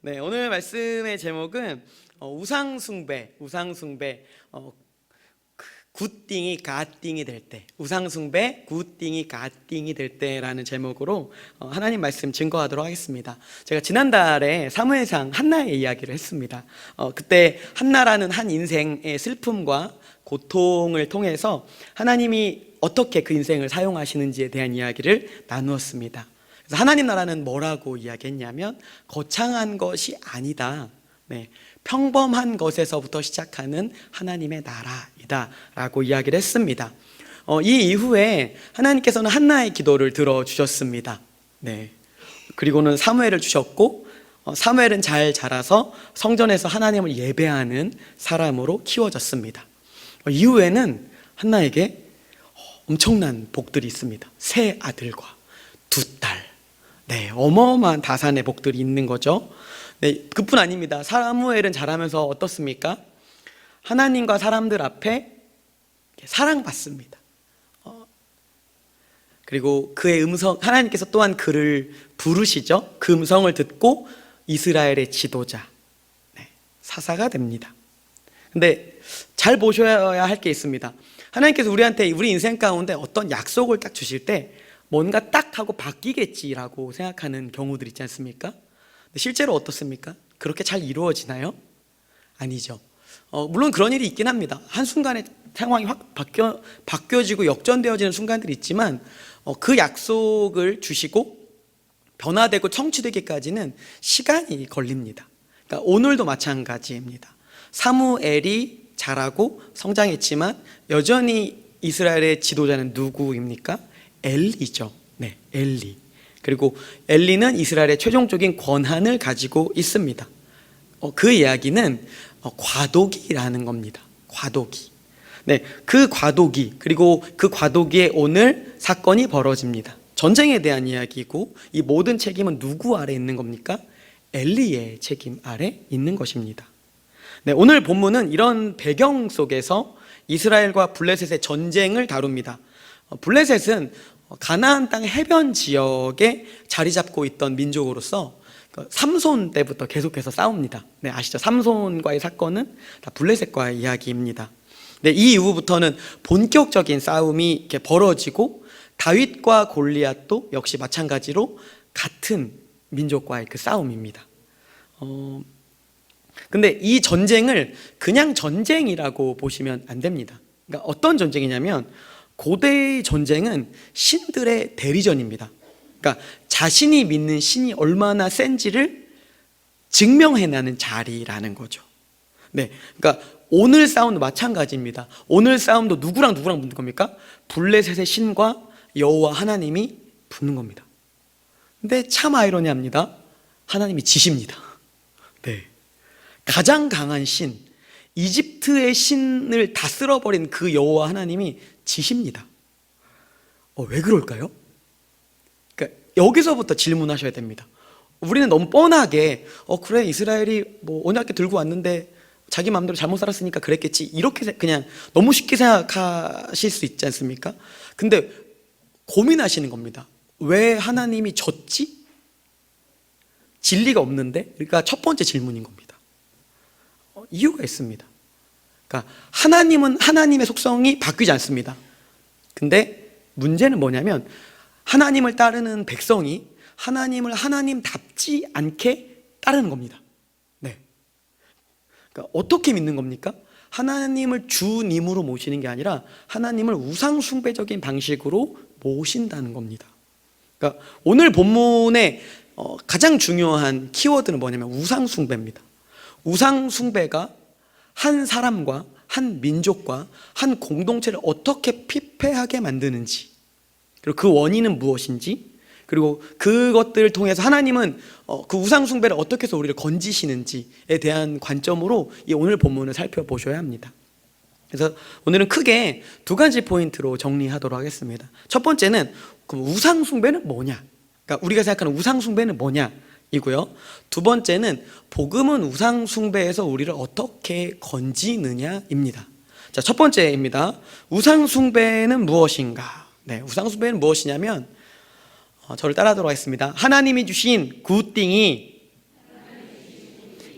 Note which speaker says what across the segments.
Speaker 1: 네, 오늘 말씀의 제목은 우상숭배, 굿띵이 갓띵이 될 때, 우상숭배, 굿띵이 갓띵이 될 때라는 제목으로 하나님 말씀 증거하도록 하겠습니다. 제가 지난달에 사무엘상 한나의 이야기를 했습니다. 그때 한나라는 한 인생의 슬픔과 고통을 통해서 하나님이 어떻게 그 인생을 사용하시는지에 대한 이야기를 나누었습니다. 그래서 하나님 나라는 뭐라고 이야기했냐면 거창한 것이 아니다, 평범한 것에서부터 시작하는 하나님의 나라이다 라고 이야기를 했습니다. 이 이후에 하나님께서는 한나의 기도를 들어주셨습니다. 그리고는 사무엘을 주셨고, 사무엘은 잘 자라서 성전에서 하나님을 예배하는 사람으로 키워졌습니다. 이후에는 한나에게 엄청난 복들이 있습니다. 세 아들과 두 딸, 어마어마한 다산의 복들이 있는 거죠. 그뿐 아닙니다. 사무엘은 자라면서 어떻습니까? 하나님과 사람들 앞에 사랑받습니다. 그리고 그의 음성, 하나님께서 또한 그를 부르시죠. 그 음성을 듣고 이스라엘의 지도자, 사사가 됩니다. 근데 잘 보셔야 할 게 있습니다. 하나님께서 우리한테 우리 인생 가운데 어떤 약속을 딱 주실 때 뭔가 딱 하고 바뀌겠지라고 생각하는 경우들 있지 않습니까? 실제로 어떻습니까? 그렇게 잘 이루어지나요? 아니죠. 물론 그런 일이 있긴 합니다. 한순간에 상황이 확 바뀌어지고 역전되어지는 순간들이 있지만 그 약속을 주시고 변화되고 성취되기까지는 시간이 걸립니다. 그러니까 오늘도 마찬가지입니다. 사무엘이 자라고 성장했지만 여전히 이스라엘의 지도자는 누구입니까? 엘리죠. 엘리. 그리고 엘리는 이스라엘의 최종적인 권한을 가지고 있습니다. 그 이야기는 과도기라는 겁니다. 과도기. 그 과도기, 그리고 그 과도기에 오늘 사건이 벌어집니다. 전쟁에 대한 이야기고, 이 모든 책임은 누구 아래 있는 겁니까? 엘리의 책임 아래 있는 것입니다. 오늘 본문은 이런 배경 속에서 이스라엘과 블레셋의 전쟁을 다룹니다. 블레셋은 가나안 땅 해변 지역에 자리 잡고 있던 민족으로서 삼손 때부터 계속해서 싸웁니다. 아시죠? 삼손과의 사건은 다 블레셋과의 이야기입니다. 이 이후부터는 본격적인 싸움이 이렇게 벌어지고, 다윗과 골리앗도 역시 마찬가지로 같은 민족과의 그 싸움입니다. 근데 이 전쟁을 그냥 전쟁이라고 보시면 안 됩니다. 그러니까 어떤 전쟁이냐면, 고대의 전쟁은 신들의 대리전입니다. 그러니까 자신이 믿는 신이 얼마나 센지를 증명해내는 자리라는 거죠. 그러니까 오늘 싸움도 마찬가지입니다. 오늘 싸움도 누구랑 붙는 겁니까? 블레셋의 신과 여호와 하나님이 붙는 겁니다. 근데 참 아이러니합니다. 하나님이 지십니다. 가장 강한 신, 이집트의 신을 다 쓸어버린 그 여호와 하나님이 지십니다. 왜 그럴까요? 그러니까 여기서부터 질문하셔야 됩니다. 우리는 너무 뻔하게 그래, 이스라엘이 언약궤 들고 왔는데 자기 마음대로 잘못 살았으니까 그랬겠지, 이렇게 그냥 너무 쉽게 생각하실 수 있지 않습니까? 근데 고민하시는 겁니다. 왜 하나님이 졌지? 진리가 없는데? 그러니까 첫 번째 질문인 겁니다. 이유가 있습니다. 그러니까 하나님은 하나님의 속성이 바뀌지 않습니다. 근데 문제는 뭐냐면, 하나님을 따르는 백성이 하나님을 하나님답지 않게 따르는 겁니다. 그러니까 어떻게 믿는 겁니까? 하나님을 주님으로 모시는 게 아니라 하나님을 우상숭배적인 방식으로 모신다는 겁니다. 그러니까 오늘 본문의 가장 중요한 키워드는 뭐냐면 우상숭배입니다. 우상숭배가 한 사람과 한 민족과 한 공동체를 어떻게 피폐하게 만드는지, 그리고 그 원인은 무엇인지, 그리고 그것들을 통해서 하나님은 그 우상숭배를 어떻게 해서 우리를 건지시는지에 대한 관점으로 이 오늘 본문을 살펴보셔야 합니다. 그래서 오늘은 크게 두 가지 포인트로 정리하도록 하겠습니다. 첫 번째는 그 우상숭배는 뭐냐, 그러니까 우리가 생각하는 우상숭배는 뭐냐 이고요. 두 번째는 복음은 우상숭배에서 우리를 어떻게 건지느냐입니다. 자, 첫 번째입니다. 우상숭배는 무엇인가? 우상숭배는 무엇이냐면, 저를 따라하도록 하겠습니다. 하나님이 주신 굿띵이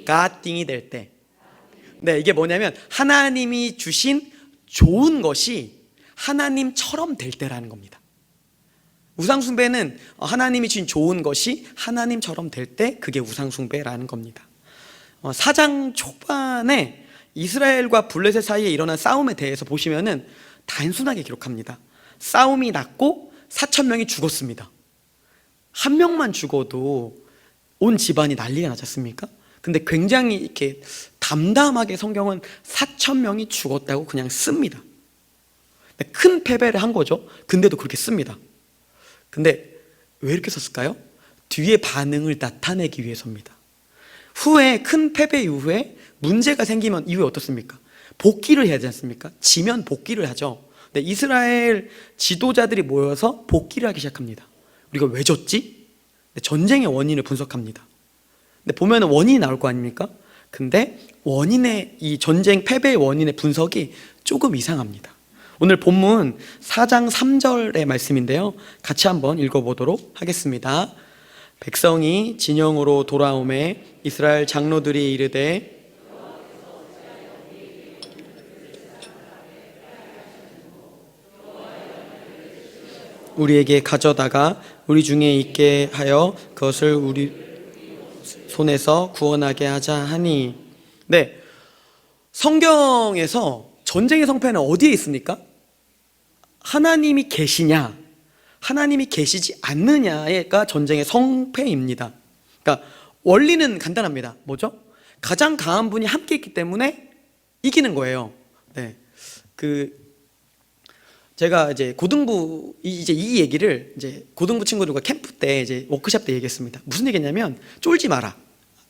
Speaker 1: 갓띵이 될 때. 네, 이게 뭐냐면 하나님이 주신 좋은 것이 하나님처럼 될 때라는 겁니다. 우상숭배는 하나님이 주신 좋은 것이 하나님처럼 될 때, 그게 우상숭배라는 겁니다. 4장 초반에 이스라엘과 블레셋 사이에 일어난 싸움에 대해서 보시면은 단순하게 기록합니다. 싸움이 났고 4,000명이 죽었습니다. 한 명만 죽어도 온 집안이 난리가 나지 않습니까? 근데 굉장히 이렇게 담담하게 성경은 4,000명이 죽었다고 그냥 씁니다. 큰 패배를 한 거죠. 근데도 그렇게 씁니다. 근데 왜 이렇게 썼을까요? 뒤에 반응을 나타내기 위해서입니다. 후에 큰 패배 이후에 문제가 생기면 이후에 어떻습니까? 복귀를 해야 되지 않습니까? 지면 복귀를 하죠. 근데 이스라엘 지도자들이 모여서 복귀를 하기 시작합니다. 우리가 왜 졌지? 전쟁의 원인을 분석합니다. 근데 보면 원인이 나올 거 아닙니까? 근데 원인의, 이 전쟁 패배의 원인의 분석이 조금 이상합니다. 오늘 본문 4장 3절의 말씀인데요, 같이 한번 읽어보도록 하겠습니다. 백성이 진영으로 돌아오매 이스라엘 장로들이 이르되 우리에게 가져다가 우리 중에 있게 하여 그것을 우리 손에서 구원하게 하자 하니. 네, 성경에서 전쟁의 성패는 어디에 있습니까? 하나님이 계시냐, 하나님이 계시지 않느냐가 전쟁의 성패입니다. 그러니까 원리는 간단합니다. 뭐죠? 가장 강한 분이 함께 있기 때문에 이기는 거예요. 네, 제가 이제 고등부 이 얘기를 이제 고등부 친구들과 캠프 때 이제 워크숍 때 얘기했습니다. 무슨 얘기냐면 쫄지 마라,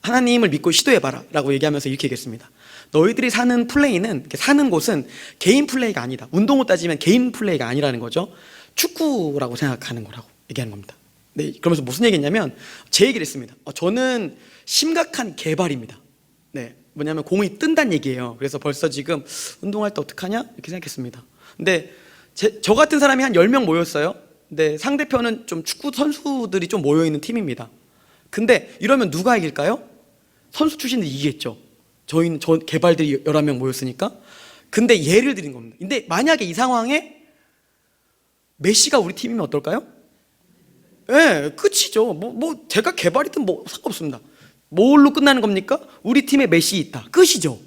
Speaker 1: 하나님을 믿고 시도해봐라라고 얘기하면서 이렇게 얘기했습니다. 너희들이 사는 플레이는, 사는 곳은 개인 플레이가 아니다. 운동으로 따지면 개인 플레이가 아니라는 거죠. 축구라고 생각하는 거라고 얘기하는 겁니다. 네, 그러면서 무슨 얘기했냐면 제 얘기를 했습니다. 저는 심각한 개발입니다. 네, 뭐냐면 공이 뜬다는 얘기예요. 그래서 벌써 지금 운동할 때 어떡하냐 이렇게 생각했습니다. 근데 저 같은 사람이 한 10명 모였어요. 근데 상대편은 좀 축구 선수들이 좀 모여있는 팀입니다. 근데 이러면 누가 이길까요? 선수 출신들이 이기겠죠. 저희는 개발들이 11명 모였으니까. 근데 예를 드린 겁니다. 근데 만약에 이 상황에 메시가 우리 팀이면 어떨까요? 예, 끝이죠. 제가 개발이든 뭐 상관없습니다. 뭘로 끝나는 겁니까? 우리 팀에 메시 있다. 끝이죠.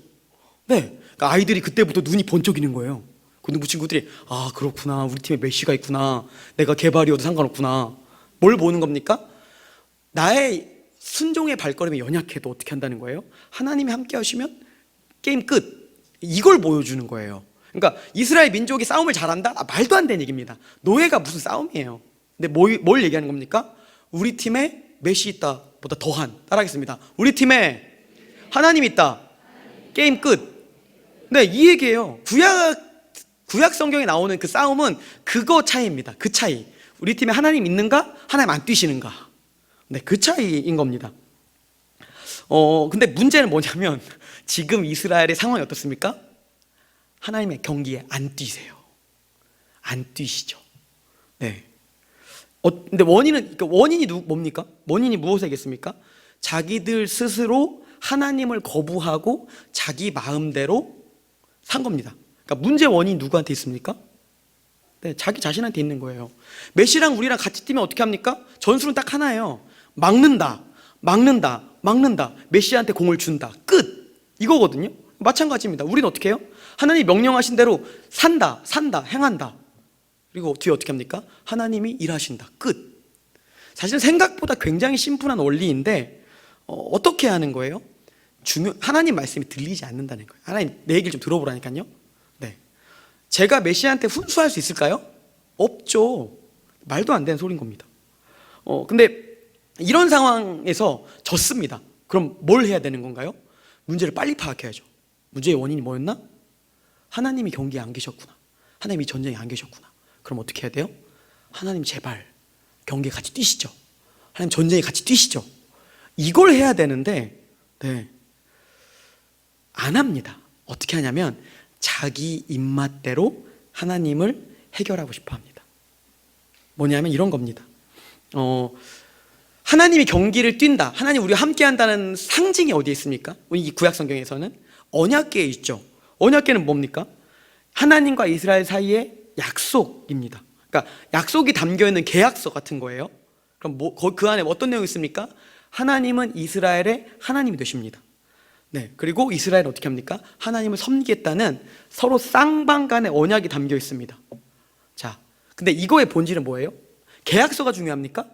Speaker 1: 네, 그러니까 아이들이 그때부터 눈이 번쩍이는 거예요. 고등부 친구들이 그렇구나, 우리 팀에 메시가 있구나, 내가 개발이어도 상관없구나. 뭘 보는 겁니까? 나의 순종의 발걸음이 연약해도 어떻게 한다는 거예요? 하나님이 함께 하시면 게임 끝, 이걸 보여주는 거예요. 그러니까 이스라엘 민족이 싸움을 잘한다? 말도 안 되는 얘기입니다. 노예가 무슨 싸움이에요. 근데 뭘 얘기하는 겁니까? 우리 팀에 메시 있다 보다 더한, 따라하겠습니다. 우리 팀에 하나님 있다, 게임 끝. 네, 이 얘기예요. 구약 성경에 나오는 그 싸움은 그거 차이입니다. 그 차이. 우리 팀에 하나님 있는가, 하나님 안 뛰시는가. 네, 그 차이인 겁니다. 근데 문제는 뭐냐면 지금 이스라엘의 상황이 어떻습니까? 하나님의 경기에 안 뛰세요. 안 뛰시죠. 네. 근데 원인이 뭡니까? 원인이 무엇이겠습니까? 자기들 스스로 하나님을 거부하고 자기 마음대로 산 겁니다. 그러니까 문제 원인이 누구한테 있습니까? 네, 자기 자신한테 있는 거예요. 메시랑 우리랑 같이 뛰면 어떻게 합니까? 전술은 딱 하나예요. 막는다. 메시한테 공을 준다. 끝. 이거거든요. 마찬가지입니다. 우리는 어떻게 해요? 하나님이 명령하신 대로 산다, 행한다. 그리고 뒤에 어떻게 합니까? 하나님이 일하신다. 끝. 사실 생각보다 굉장히 심플한 원리인데 어떻게 하는 거예요? 하나님 말씀이 들리지 않는다는 거예요. 하나님 내 얘기를 좀 들어보라니까요. 네, 제가 메시아한테 훈수할 수 있을까요? 없죠. 말도 안 되는 소리인 겁니다. 근데 이런 상황에서 졌습니다. 그럼 뭘 해야 되는 건가요? 문제를 빨리 파악해야죠. 문제의 원인이 뭐였나? 하나님이 경기에 안 계셨구나, 하나님이 전쟁에 안 계셨구나. 그럼 어떻게 해야 돼요? 하나님 제발 경기에 같이 뛰시죠. 하나님 전쟁에 같이 뛰시죠. 이걸 해야 되는데 네, 안 합니다. 어떻게 하냐면 자기 입맛대로 하나님을 해결하고 싶어 합니다. 뭐냐면 이런 겁니다. 하나님이 경기를 뛴다, 하나님 우리와 함께 한다는 상징이 어디에 있습니까? 이 구약 성경에서는 언약궤에 있죠. 언약궤는 뭡니까? 하나님과 이스라엘 사이의 약속입니다. 그러니까 약속이 담겨있는 계약서 같은 거예요. 그럼 그 안에 어떤 내용이 있습니까? 하나님은 이스라엘의 하나님이 되십니다. 네, 그리고 이스라엘은 어떻게 합니까? 하나님을 섬기겠다는 서로 쌍방 간의 언약이 담겨 있습니다. 자, 근데 이거의 본질은 뭐예요? 계약서가 중요합니까?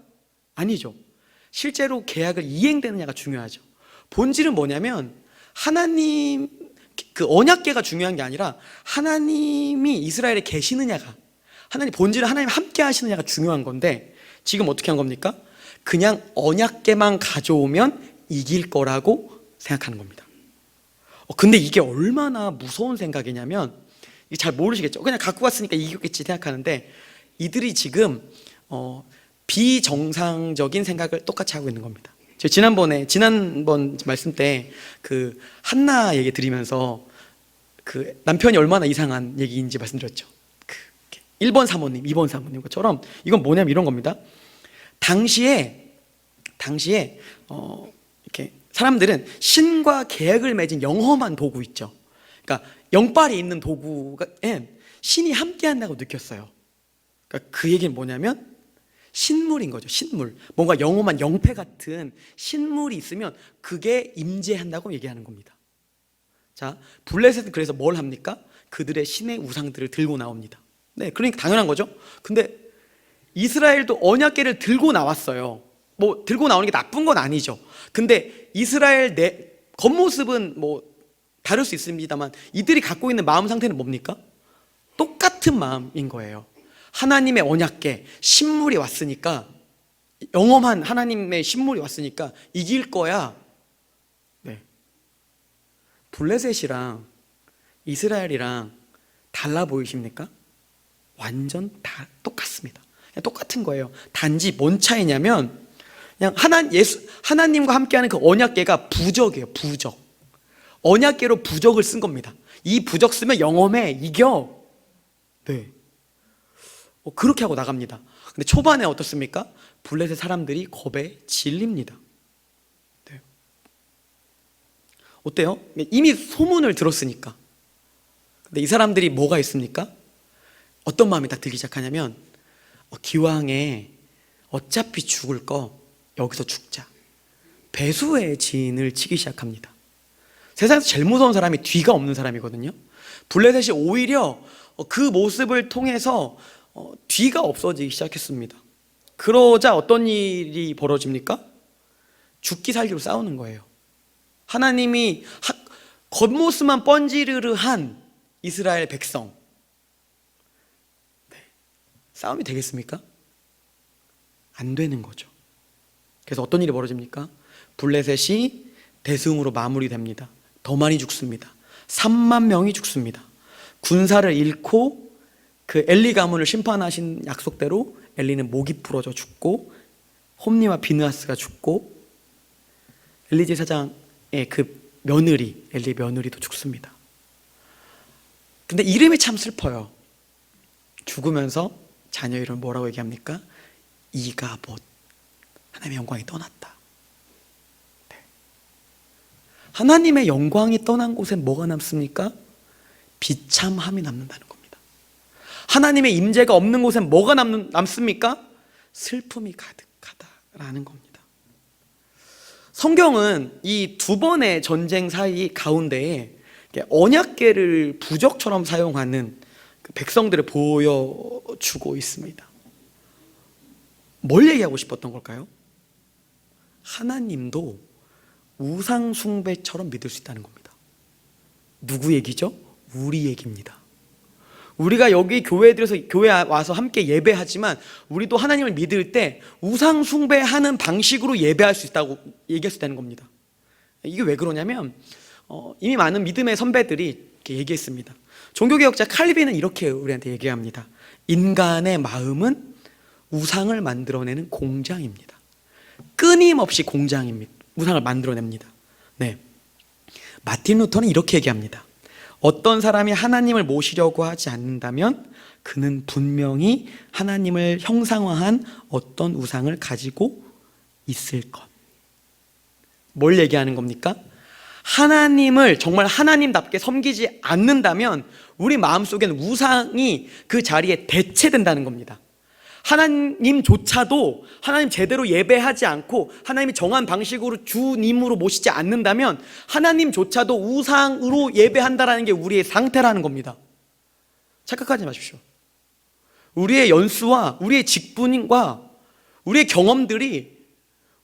Speaker 1: 아니죠. 실제로 계약을 이행되느냐가 중요하죠. 본질은 뭐냐면 하나님, 그 언약궤가 중요한 게 아니라 하나님이 이스라엘에 계시느냐가, 본질은 하나님 함께 하시느냐가 중요한 건데, 지금 어떻게 한 겁니까? 그냥 언약궤만 가져오면 이길 거라고 생각하는 겁니다. 근데 이게 얼마나 무서운 생각이냐면, 이게 잘 모르시겠죠? 그냥 갖고 왔으니까 이겼겠지 생각하는데, 이들이 지금 비정상적인 생각을 똑같이 하고 있는 겁니다. 지난번 말씀 때 그 한나 얘기 드리면서 그 남편이 얼마나 이상한 얘기인지 말씀드렸죠. 1번 사모님, 2번 사모님 것처럼 이건 뭐냐면 이런 겁니다. 당시에 이렇게 사람들은 신과 계약을 맺은 영험한 도구 있죠. 그러니까 영빨이 있는 도구에 신이 함께한다고 느꼈어요. 그러니까 그 얘기는 뭐냐면 신물인 거죠. 신물, 뭔가 영험한 영패 같은 신물이 있으면 그게 임재한다고 얘기하는 겁니다. 자, 블레셋은 그래서 뭘 합니까? 그들의 신의 우상들을 들고 나옵니다. 네, 그러니까 당연한 거죠. 근데 이스라엘도 언약궤를 들고 나왔어요. 뭐 들고 나오는 게 나쁜 건 아니죠. 근데 이스라엘 겉모습은 뭐 다를 수 있습니다만 이들이 갖고 있는 마음 상태는 뭡니까? 똑같은 마음인 거예요. 하나님의 언약궤, 신물이 왔으니까, 영험한 하나님의 신물이 왔으니까 이길 거야. 네. 블레셋이랑 이스라엘이랑 달라 보이십니까? 완전 다 똑같습니다. 그냥 똑같은 거예요. 단지 뭔 차이냐면 그냥 하나님과 함께하는 그 언약궤가 부적이에요. 부적. 언약궤로 부적을 쓴 겁니다. 이 부적 쓰면 영험해, 이겨. 네. 그렇게 하고 나갑니다. 근데 초반에 어떻습니까? 블레셋 사람들이 겁에 질립니다. 네. 어때요? 이미 소문을 들었으니까. 근데 이 사람들이 뭐가 있습니까? 어떤 마음이 딱 들기 시작하냐면 기왕에 어차피 죽을 거 여기서 죽자. 배수의 진을 치기 시작합니다. 세상에서 제일 무서운 사람이 뒤가 없는 사람이거든요. 블레셋이 오히려 그 모습을 통해서 뒤가 없어지기 시작했습니다. 그러자 어떤 일이 벌어집니까? 죽기 살기로 싸우는 거예요. 하나님이 겉모습만 번지르르한 이스라엘 백성, 네. 싸움이 되겠습니까? 안 되는 거죠. 그래서 어떤 일이 벌어집니까? 블레셋이 대승으로 마무리됩니다. 더 많이 죽습니다. 3만 명이 죽습니다. 군사를 잃고 그 엘리 가문을 심판하신 약속대로 엘리는 목이 부러져 죽고, 홈니와 비느하스가 죽고, 엘리 제사장의 그 며느리, 엘리 며느리도 죽습니다. 근데 이름이 참 슬퍼요. 죽으면서 자녀 이름을 뭐라고 얘기합니까? 이가봇. 하나님의 영광이 떠났다. 네. 하나님의 영광이 떠난 곳엔 뭐가 남습니까? 비참함이 남는다는 겁니다. 하나님의 임재가 없는 곳엔 뭐가 남습니까? 슬픔이 가득하다라는 겁니다. 성경은 이 두 번의 전쟁 사이 가운데에 언약궤를 부적처럼 사용하는 그 백성들을 보여주고 있습니다. 뭘 얘기하고 싶었던 걸까요? 하나님도 우상 숭배처럼 믿을 수 있다는 겁니다. 누구 얘기죠? 우리 얘기입니다. 우리가 여기 교회에 와서 함께 예배하지만 우리도 하나님을 믿을 때 우상 숭배하는 방식으로 예배할 수 있다고 얘기할 수 있다는 겁니다. 이게 왜 그러냐면 이미 많은 믿음의 선배들이 이렇게 얘기했습니다. 종교개혁자 칼빈은 이렇게 우리한테 얘기합니다. 인간의 마음은 우상을 만들어내는 공장입니다. 끊임없이 공장입니다. 우상을 만들어냅니다. 네. 마틴 루터는 이렇게 얘기합니다. 어떤 사람이 하나님을 모시려고 하지 않는다면 그는 분명히 하나님을 형상화한 어떤 우상을 가지고 있을 것. 뭘 얘기하는 겁니까? 하나님을 정말 하나님답게 섬기지 않는다면 우리 마음속에는 우상이 그 자리에 대체된다는 겁니다. 하나님조차도 하나님 제대로 예배하지 않고 하나님이 정한 방식으로 주님으로 모시지 않는다면 하나님조차도 우상으로 예배한다라는 게 우리의 상태라는 겁니다. 착각하지 마십시오. 우리의 연수와 우리의 직분과 우리의 경험들이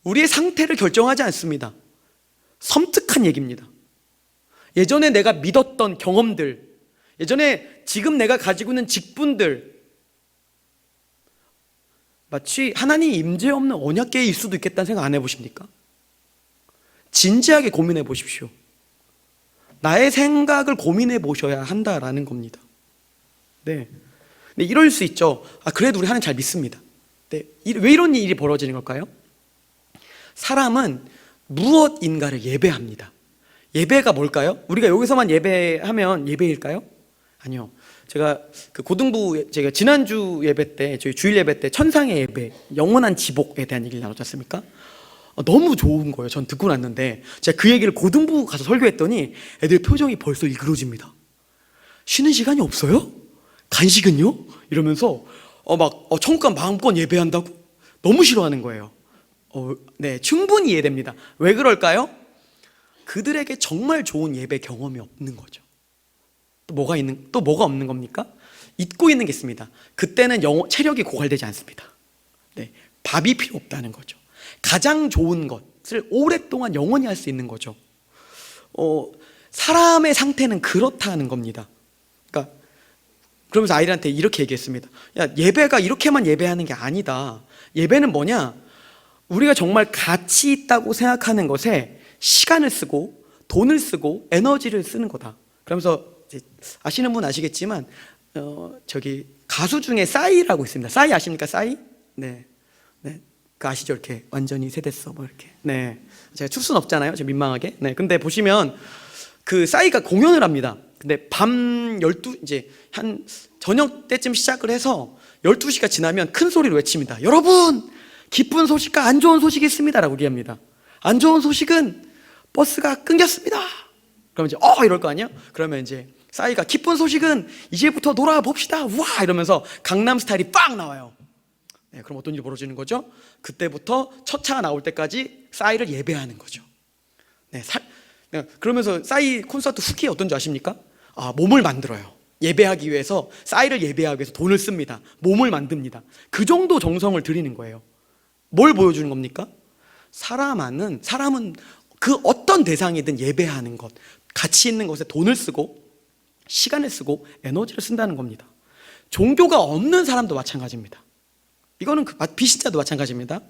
Speaker 1: 우리의 상태를 결정하지 않습니다. 섬뜩한 얘기입니다. 예전에 내가 믿었던 경험들, 예전에 지금 내가 가지고 있는 직분들, 마치 하나님 임재 없는 언약궤일 수도 있겠다는 생각 안 해보십니까? 진지하게 고민해 보십시오. 나의 생각을 고민해 보셔야 한다라는 겁니다. 네. 네, 이럴 수 있죠. 그래도 우리 하나님 잘 믿습니다. 네. 왜 이런 일이 벌어지는 걸까요? 사람은 무엇인가를 예배합니다. 예배가 뭘까요? 우리가 여기서만 예배하면 예배일까요? 아니요. 제가 제가 지난주 예배 때, 저희 주일 예배 때 천상의 예배, 영원한 지복에 대한 얘기를 나눴지 않습니까? 너무 좋은 거예요. 전 듣고 났는데 제가 그 얘기를 고등부 가서 설교했더니 애들 표정이 벌써 일그러집니다. 쉬는 시간이 없어요? 간식은요? 이러면서 천국 가면 마음껏 예배한다고? 너무 싫어하는 거예요. 네, 충분히 이해됩니다. 왜 그럴까요? 그들에게 정말 좋은 예배 경험이 없는 거죠. 또 뭐가 없는 겁니까? 잊고 있는 게 있습니다. 그때는 체력이 고갈되지 않습니다. 네, 밥이 필요 없다는 거죠. 가장 좋은 것을 오랫동안 영원히 할 수 있는 거죠. 사람의 상태는 그렇다는 겁니다. 그러니까 그러면서 아이들한테 이렇게 얘기했습니다. 야, 예배가 이렇게만 예배하는 게 아니다. 예배는 뭐냐? 우리가 정말 가치 있다고 생각하는 것에 시간을 쓰고 돈을 쓰고 에너지를 쓰는 거다. 그러면서 아시는 분 아시겠지만 저기 가수 중에 싸이라고 있습니다. 싸이 아십니까? 싸이? 네, 네, 그 아시죠? 이렇게 완전히 세댔어, 뭐 이렇게. 네, 제가 출 수는 없잖아요. 저 민망하게. 네, 근데 보시면 그 싸이가 공연을 합니다. 근데 밤 12 이제 한 저녁 때쯤 시작을 해서 12시가 지나면 큰 소리로 외칩니다. 여러분, 기쁜 소식과 안 좋은 소식이 있습니다라고 얘기합니다. 안 좋은 소식은 버스가 끊겼습니다. 그러면 이제 이럴 거 아니에요? 그러면 이제 싸이가 기쁜 소식은 이제부터 놀아봅시다. 와 이러면서 강남 스타일이 빵 나와요. 네, 그럼 어떤 일이 벌어지는 거죠? 그때부터 첫 차가 나올 때까지 싸이를 예배하는 거죠. 네, 그러면서 싸이 콘서트 후기 어떤지 아십니까? 몸을 만들어요. 예배하기 위해서, 싸이를 예배하기 위해서 돈을 씁니다. 몸을 만듭니다. 그 정도 정성을 들이는 거예요. 뭘 보여주는 겁니까? 사람은 그 어떤 대상이든 예배하는 것, 가치 있는 것에 돈을 쓰고 시간을 쓰고 에너지를 쓴다는 겁니다. 종교가 없는 사람도 마찬가지입니다. 이거는 비신자도 마찬가지입니다.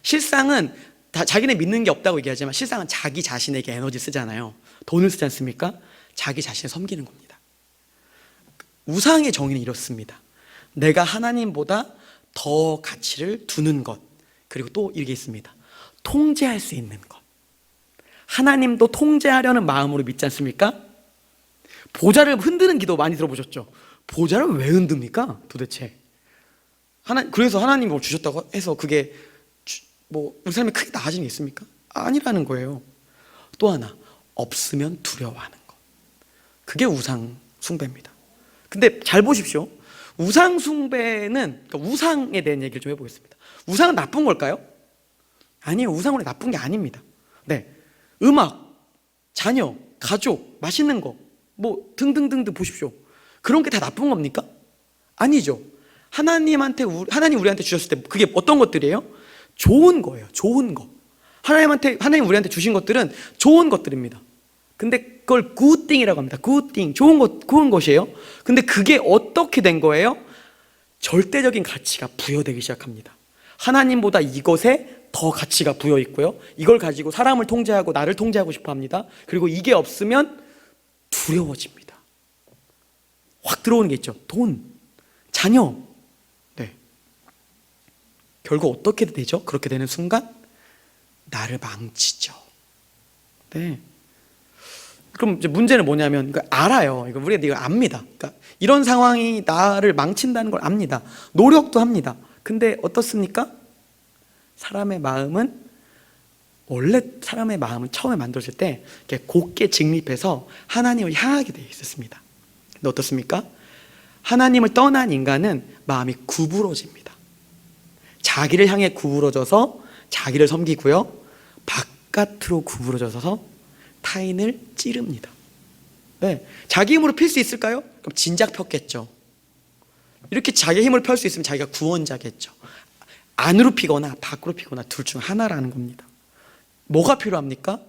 Speaker 1: 실상은 자기네 믿는 게 없다고 얘기하지만 실상은 자기 자신에게 에너지 쓰잖아요. 돈을 쓰지 않습니까? 자기 자신을 섬기는 겁니다. 우상의 정의는 이렇습니다. 내가 하나님보다 더 가치를 두는 것, 그리고 또 이게 있습니다. 통제할 수 있는 것. 하나님도 통제하려는 마음으로 믿지 않습니까? 보좌를 흔드는 기도 많이 들어보셨죠? 보좌를 왜 흔듭니까? 도대체 그래서 하나님이 뭘 주셨다고 해서 그게 우리 삶에 크게 나아지는 게 있습니까? 아니라는 거예요. 또 하나, 없으면 두려워하는 것. 그게 우상 숭배입니다. 근데 잘 보십시오. 우상 숭배는, 그러니까 우상에 대한 얘기를 좀 해보겠습니다. 우상은 나쁜 걸까요? 아니에요. 우상은 원래 나쁜 게 아닙니다. 네, 음악, 자녀, 가족, 맛있는 거, 등등등등 보십시오. 그런 게 다 나쁜 겁니까? 아니죠. 하나님 우리한테 주셨을 때 그게 어떤 것들이에요? 좋은 거예요. 좋은 거. 하나님 우리한테 주신 것들은 좋은 것들입니다. 근데 그걸 good thing이라고 합니다. good thing. 좋은 것이에요. 근데 그게 어떻게 된 거예요? 절대적인 가치가 부여되기 시작합니다. 하나님보다 이것에 더 가치가 부여 있고요. 이걸 가지고 사람을 통제하고 나를 통제하고 싶어 합니다. 그리고 이게 없으면 두려워집니다. 확 들어오는 게 있죠. 돈, 자녀. 네. 결국 어떻게 되죠? 그렇게 되는 순간 나를 망치죠. 네. 그럼 이제 문제는 뭐냐면 알아요. 우리가 이거 압니다. 그러니까 이런 상황이 나를 망친다는 걸 압니다. 노력도 합니다. 근데 어떻습니까? 사람의 마음은 원래 사람의 마음은 처음에 만들어질 때 이렇게 곧게 직립해서 하나님을 향하게 되어 있었습니다. 근데 어떻습니까? 하나님을 떠난 인간은 마음이 구부러집니다. 자기를 향해 구부러져서 자기를 섬기고요, 바깥으로 구부러져서 타인을 찌릅니다. 네. 자기 힘으로 필 수 있을까요? 그럼 진작 폈겠죠. 이렇게 자기 힘을 펼 수 있으면 자기가 구원자겠죠. 안으로 피거나 밖으로 피거나 둘 중 하나라는 겁니다. 뭐가 필요합니까?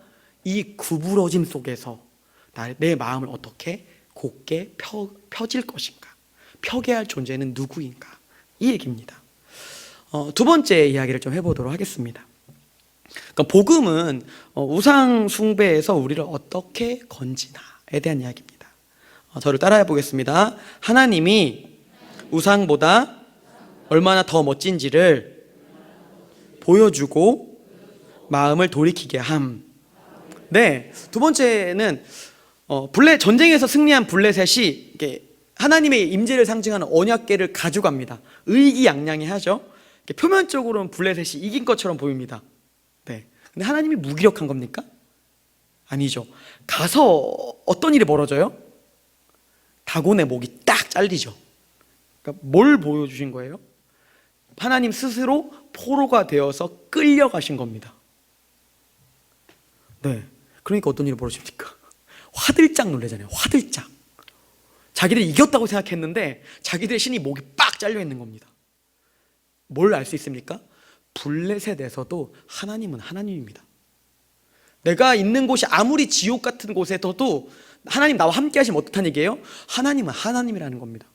Speaker 1: 이 구부러짐 속에서 내 마음을 어떻게 곧게 펴질 것인가, 펴게 할 존재는 누구인가, 이 얘기입니다. 두 번째 이야기를 좀 해보도록 하겠습니다. 그러니까 복음은 우상 숭배에서 우리를 어떻게 건지나에 대한 이야기입니다. 저를 따라해 보겠습니다. 하나님이 우상보다 얼마나 더 멋진지를 보여주고 마음을 돌이키게 함. 네, 두 번째는 전쟁에서 승리한 블레셋이 이렇게 하나님의 임재를 상징하는 언약궤를 가져갑니다. 의기양양해하죠. 표면적으로는 블레셋이 이긴 것처럼 보입니다. 네, 근데 하나님이 무기력한 겁니까? 아니죠. 가서 어떤 일이 벌어져요? 다곤의 목이 딱 잘리죠. 그러니까 뭘 보여주신 거예요? 하나님 스스로 포로가 되어서 끌려가신 겁니다. 네, 그러니까 어떤 일이 벌어집니까? 화들짝 놀라잖아요. 화들짝. 자기들이 이겼다고 생각했는데 자기들의 신이 목이 빡 잘려 있는 겁니다. 뭘 알 수 있습니까? 블레셋에서도 하나님은 하나님입니다. 내가 있는 곳이 아무리 지옥 같은 곳에서도 하나님 나와 함께 하시면 어떻다는 얘기예요? 하나님은 하나님이라는 겁니다.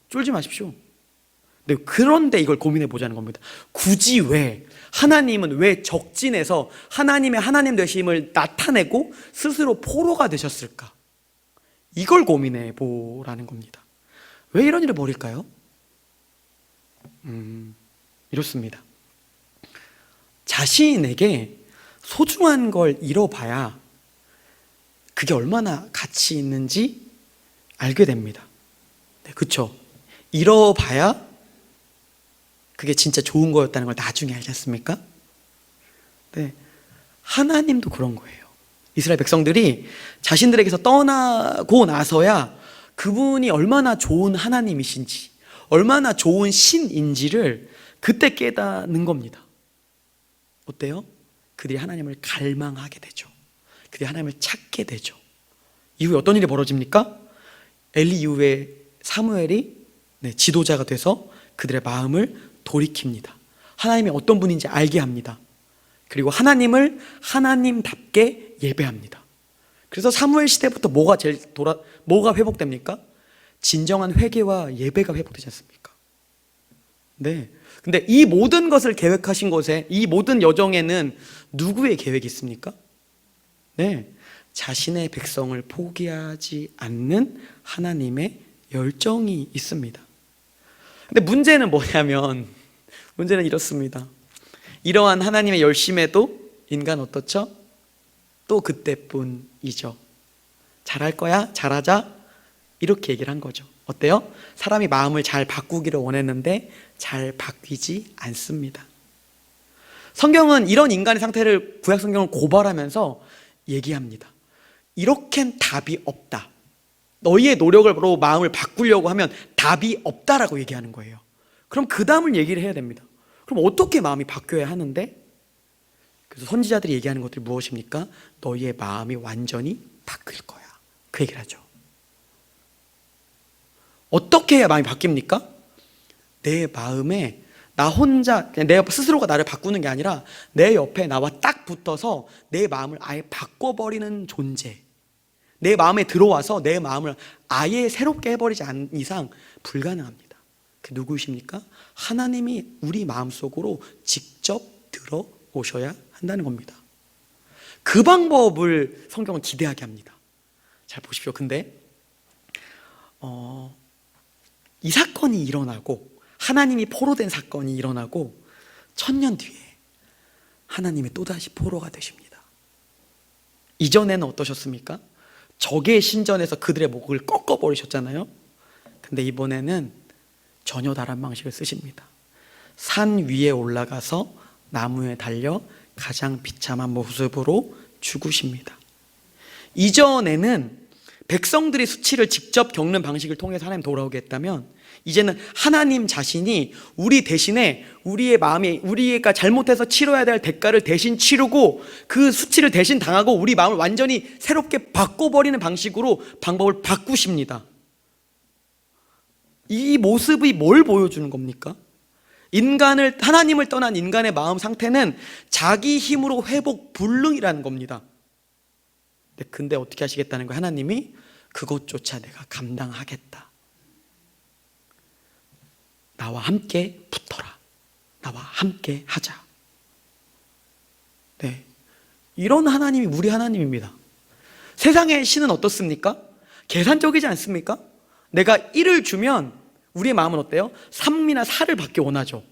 Speaker 1: 쫄지 마십시오. 네, 그런데 이걸 고민해 보자는 겁니다. 굳이 하나님은 왜 적진에서 하나님의 하나님 되심을 나타내고 스스로 포로가 되셨을까? 이걸 고민해 보라는 겁니다. 왜 이런 일을 벌일까요? 이렇습니다. 자신에게 소중한 걸 잃어봐야 그게 얼마나 가치 있는지 알게 됩니다. 네, 그렇죠? 잃어봐야 그게 진짜 좋은 거였다는 걸 나중에 알지 않습니까? 네, 하나님도 그런 거예요. 이스라엘 백성들이 자신들에게서 떠나고 나서야 그분이 얼마나 좋은 하나님이신지, 얼마나 좋은 신인지를 그때 깨닫는 겁니다. 어때요? 그들이 하나님을 갈망하게 되죠. 그들이 하나님을 찾게 되죠. 이후에 어떤 일이 벌어집니까? 엘리 이후에 사무엘이 지도자가 돼서 그들의 마음을 돌이킵니다. 하나님이 어떤 분인지 알게 합니다. 그리고 하나님을 하나님답게 예배합니다. 그래서 사무엘 시대부터 뭐가 회복됩니까? 진정한 회개와 예배가 회복되지 않습니까? 네. 근데 이 모든 것을 계획하신 것에, 이 모든 여정에는 누구의 계획이 있습니까? 네. 자신의 백성을 포기하지 않는 하나님의 열정이 있습니다. 근데 문제는 뭐냐면, 문제는 이렇습니다. 이러한 하나님의 열심에도 인간 어떻죠? 또 그때뿐이죠. 잘할 거야? 잘하자? 이렇게 얘기를 한 거죠. 어때요? 사람이 마음을 잘 바꾸기를 원했는데 잘 바뀌지 않습니다. 성경은 이런 인간의 상태를, 구약 성경을 고발하면서 얘기합니다. 이렇게는 답이 없다. 너희의 노력으로 마음을 바꾸려고 하면 답이 없다라고 얘기하는 거예요. 그럼 그 다음을 얘기를 해야 됩니다. 그럼 어떻게 마음이 바뀌어야 하는데? 그래서 선지자들이 얘기하는 것들이 무엇입니까? 너희의 마음이 완전히 바뀔 거야. 그 얘기를 하죠. 어떻게 해야 마음이 바뀝니까? 내 마음에 나 혼자, 그냥 내 스스로가 나를 바꾸는 게 아니라 내 옆에 나와 딱 붙어서 내 마음을 아예 바꿔버리는 존재, 내 마음에 들어와서 내 마음을 아예 새롭게 해버리지 않는 이상 불가능합니다. 그 누구이십니까? 하나님이 우리 마음속으로 직접 들어오셔야 한다는 겁니다. 그 방법을 성경은 기대하게 합니다. 잘 보십시오. 근데 이 사건이 일어나고, 하나님이 포로된 사건이 일어나고 1000년 뒤에 하나님이 또다시 포로가 되십니다. 이전에는 어떠셨습니까? 적의 신전에서 그들의 목을 꺾어버리셨잖아요. 근데 이번에는 전혀 다른 방식을 쓰십니다. 산 위에 올라가서 나무에 달려 가장 비참한 모습으로 죽으십니다. 이전에는 백성들이 수치를 직접 겪는 방식을 통해서 하나님 돌아오게 했다면, 이제는 하나님 자신이 우리 대신에 우리의 마음이, 우리가 잘못해서 치러야 될 대가를 대신 치르고 그 수치를 대신 당하고 우리 마음을 완전히 새롭게 바꿔버리는 방식으로 방법을 바꾸십니다. 이 모습이 뭘 보여주는 겁니까? 하나님을 떠난 인간의 마음 상태는 자기 힘으로 회복 불능이라는 겁니다. 근데 어떻게 하시겠다는 거예요? 하나님이 그것조차 내가 감당하겠다. 나와 함께 붙어라. 나와 함께 하자. 네, 이런 하나님이 우리 하나님입니다. 세상의 신은 어떻습니까? 계산적이지 않습니까? 내가 1을 주면 우리의 마음은 어때요? 3이나 4를 받기 원하죠.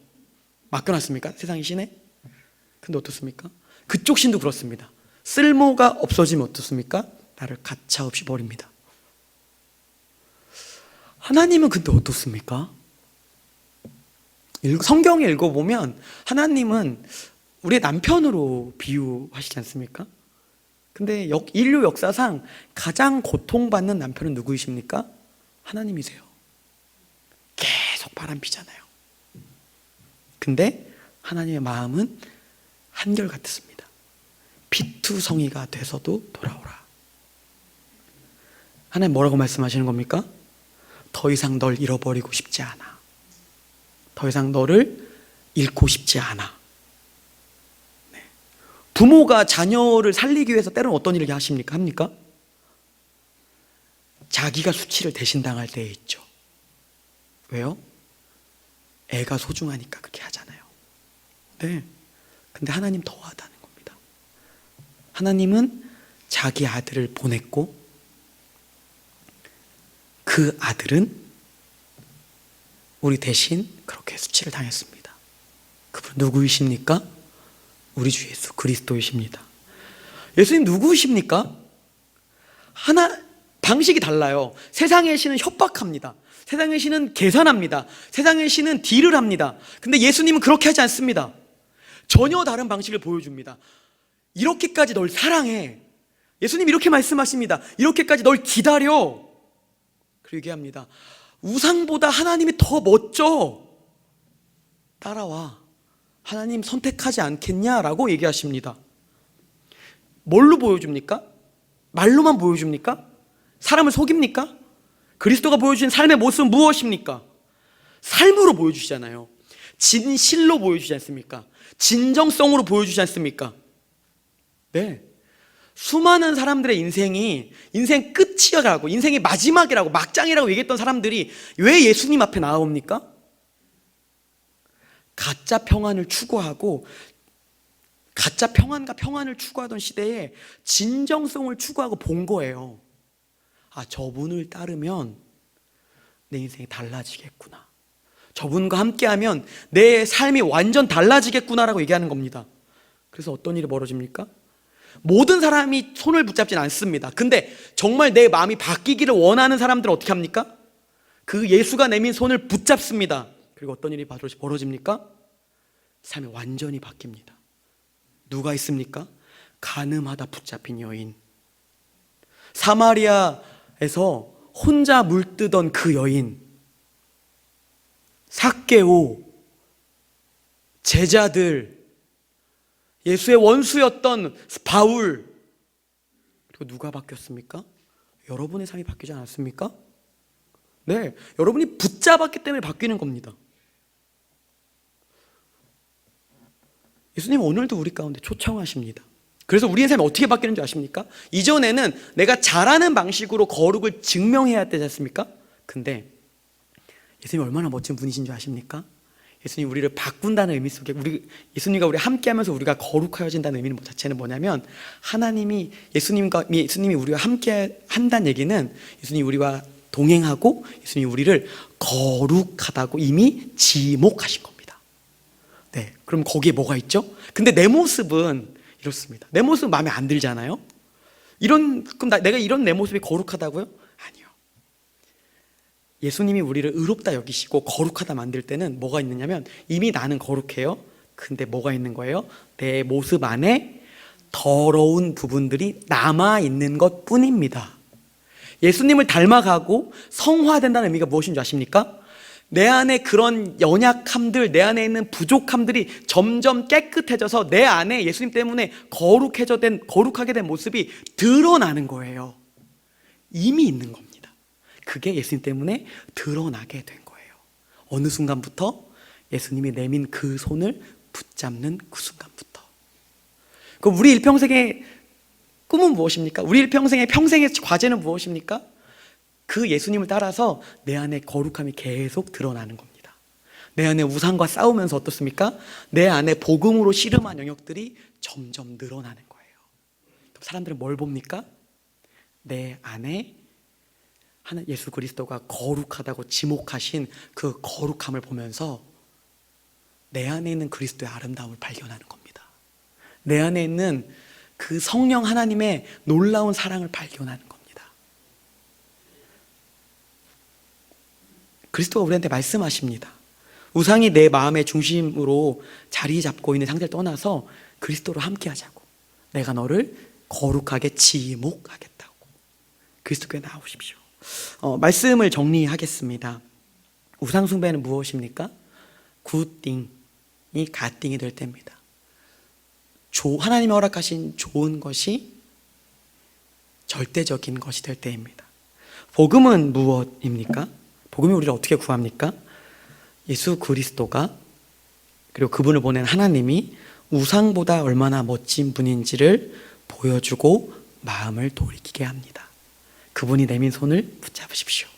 Speaker 1: 맡겨놨습니까? 세상의 신에? 근데 어떻습니까? 그쪽 신도 그렇습니다. 쓸모가 없어지면 어떻습니까? 나를 가차없이 버립니다. 하나님은 근데 어떻습니까? 성경에 읽어보면 하나님은 우리의 남편으로 비유하시지 않습니까? 근데 인류 역사상 가장 고통받는 남편은 누구이십니까? 하나님이세요. 계속 바람피잖아요. 근데 하나님의 마음은 한결같습니다. 피투성이가 돼서도 돌아오라. 하나님 뭐라고 말씀하시는 겁니까? 더 이상 널 잃어버리고 싶지 않아. 더 이상 너를 잃고 싶지 않아. 네. 부모가 자녀를 살리기 위해서 때로는 어떤 일을 합니까? 자기가 수치를 대신 당할 때에 있죠. 왜요? 애가 소중하니까 그렇게 하잖아요. 네. 근데 하나님 더하다는 겁니다. 하나님은 자기 아들을 보냈고 그 아들은 우리 대신 그렇게 수치를 당했습니다. 그분 누구이십니까? 우리 주 예수 그리스도이십니다. 예수님 누구이십니까? 방식이 달라요. 세상의 신은 협박합니다. 세상의 신은 계산합니다. 세상의 신은 딜을 합니다. 근데 예수님은 그렇게 하지 않습니다. 전혀 다른 방식을 보여줍니다. 이렇게까지 널 사랑해. 예수님 이렇게 말씀하십니다. 이렇게까지 널 기다려. 그리고 얘기합니다. 우상보다 하나님이 더 멋져. 따라와. 하나님 선택하지 않겠냐라고 얘기하십니다. 뭘로 보여줍니까? 말로만 보여줍니까? 사람을 속입니까? 그리스도가 보여주신 삶의 모습은 무엇입니까? 삶으로 보여주시잖아요. 진실로 보여주지 않습니까? 진정성으로 보여주지 않습니까? 네. 수많은 사람들의 인생이 인생 끝이라고, 인생의 마지막이라고, 막장이라고 얘기했던 사람들이 왜 예수님 앞에 나옵니까? 가짜 평안을 추구하고, 가짜 평안과 평안을 추구하던 시대에 진정성을 추구하고 본 거예요. 아, 저분을 따르면 내 인생이 달라지겠구나. 저분과 함께하면 내 삶이 완전 달라지겠구나라고 얘기하는 겁니다. 그래서 어떤 일이 벌어집니까? 모든 사람이 손을 붙잡진 않습니다. 근데 정말 내 마음이 바뀌기를 원하는 사람들은 어떻게 합니까? 그 예수가 내민 손을 붙잡습니다. 그리고 어떤 일이 벌어집니까? 삶이 완전히 바뀝니다. 누가 있습니까? 간음하다 붙잡힌 여인. 사마리아에서 혼자 물뜨던 그 여인. 삭개오, 제자들, 예수의 원수였던 바울. 그리고 누가 바뀌었습니까? 여러분의 삶이 바뀌지 않았습니까? 네, 여러분이 붙잡았기 때문에 바뀌는 겁니다. 예수님은 오늘도 우리 가운데 초청하십니다. 그래서 우리의 삶이 어떻게 바뀌는 줄 아십니까? 이전에는 내가 잘하는 방식으로 거룩을 증명해야 되지 않습니까? 근데 예수님이 얼마나 멋진 분이신 줄 아십니까? 예수님이 우리를 바꾼다는 의미 속에, 예수님과 우리 함께하면서 우리가 거룩하여진다는 의미는 자체는 뭐냐면, 예수님이 우리와 함께 한다는 얘기는 예수님이 우리와 동행하고 예수님이 우리를 거룩하다고 이미 지목하신 겁니다. 네, 그럼 거기에 뭐가 있죠? 근데 내 모습은 이렇습니다. 내 모습은 마음에 안 들잖아요. 그럼 내가 이런 내 모습이 거룩하다고요? 아니요. 예수님이 우리를 의롭다 여기시고 거룩하다 만들 때는 뭐가 있느냐면, 이미 나는 거룩해요. 근데 뭐가 있는 거예요? 내 모습 안에 더러운 부분들이 남아있는 것 뿐입니다. 예수님을 닮아가고 성화된다는 의미가 무엇인 줄 아십니까? 내 안에 그런 연약함들, 내 안에 있는 부족함들이 점점 깨끗해져서 내 안에 예수님 때문에 거룩하게 된 모습이 드러나는 거예요. 이미 있는 겁니다. 그게 예수님 때문에 드러나게 된 거예요. 어느 순간부터 예수님이 내민 그 손을 붙잡는 그 순간부터. 그럼 우리 일평생의 꿈은 무엇입니까? 우리 일평생의 과제는 무엇입니까? 그 예수님을 따라서 내 안에 거룩함이 계속 드러나는 겁니다. 내 안에 우상과 싸우면서 어떻습니까? 내 안에 복음으로 씨름한 영역들이 점점 늘어나는 거예요. 사람들은 뭘 봅니까? 내 안에 하나님 예수 그리스도가 거룩하다고 지목하신 그 거룩함을 보면서 내 안에 있는 그리스도의 아름다움을 발견하는 겁니다. 내 안에 있는 그 성령 하나님의 놀라운 사랑을 발견하는 겁니다. 그리스도가 우리한테 말씀하십니다. 우상이 내 마음의 중심으로 자리 잡고 있는 상태를 떠나서 그리스도로 함께 하자고. 내가 너를 거룩하게 지목하겠다고. 그리스도께 나오십시오. 말씀을 정리하겠습니다. 우상 숭배는 무엇입니까? 굿띵이 갓띵이 될 때입니다. 하나님이 허락하신 좋은 것이 절대적인 것이 될 때입니다. 복음은 무엇입니까? 복음이 우리를 어떻게 구합니까? 예수 그리스도가 그리고 그분을 보낸 하나님이 우상보다 얼마나 멋진 분인지를 보여주고 마음을 돌이키게 합니다. 그분이 내민 손을 붙잡으십시오.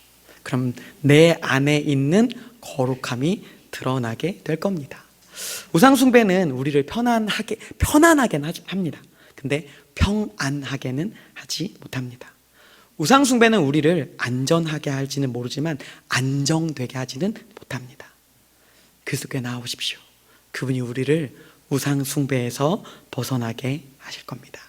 Speaker 1: 그럼 내 안에 있는 거룩함이 드러나게 될 겁니다. 우상 숭배는 우리를 편안하게는 합니다. 근데 평안하게는 하지 못합니다. 우상 숭배는 우리를 안전하게 할지는 모르지만 안정되게 하지는 못합니다. 그리스도께 나오십시오. 그분이 우리를 우상 숭배에서 벗어나게 하실 겁니다.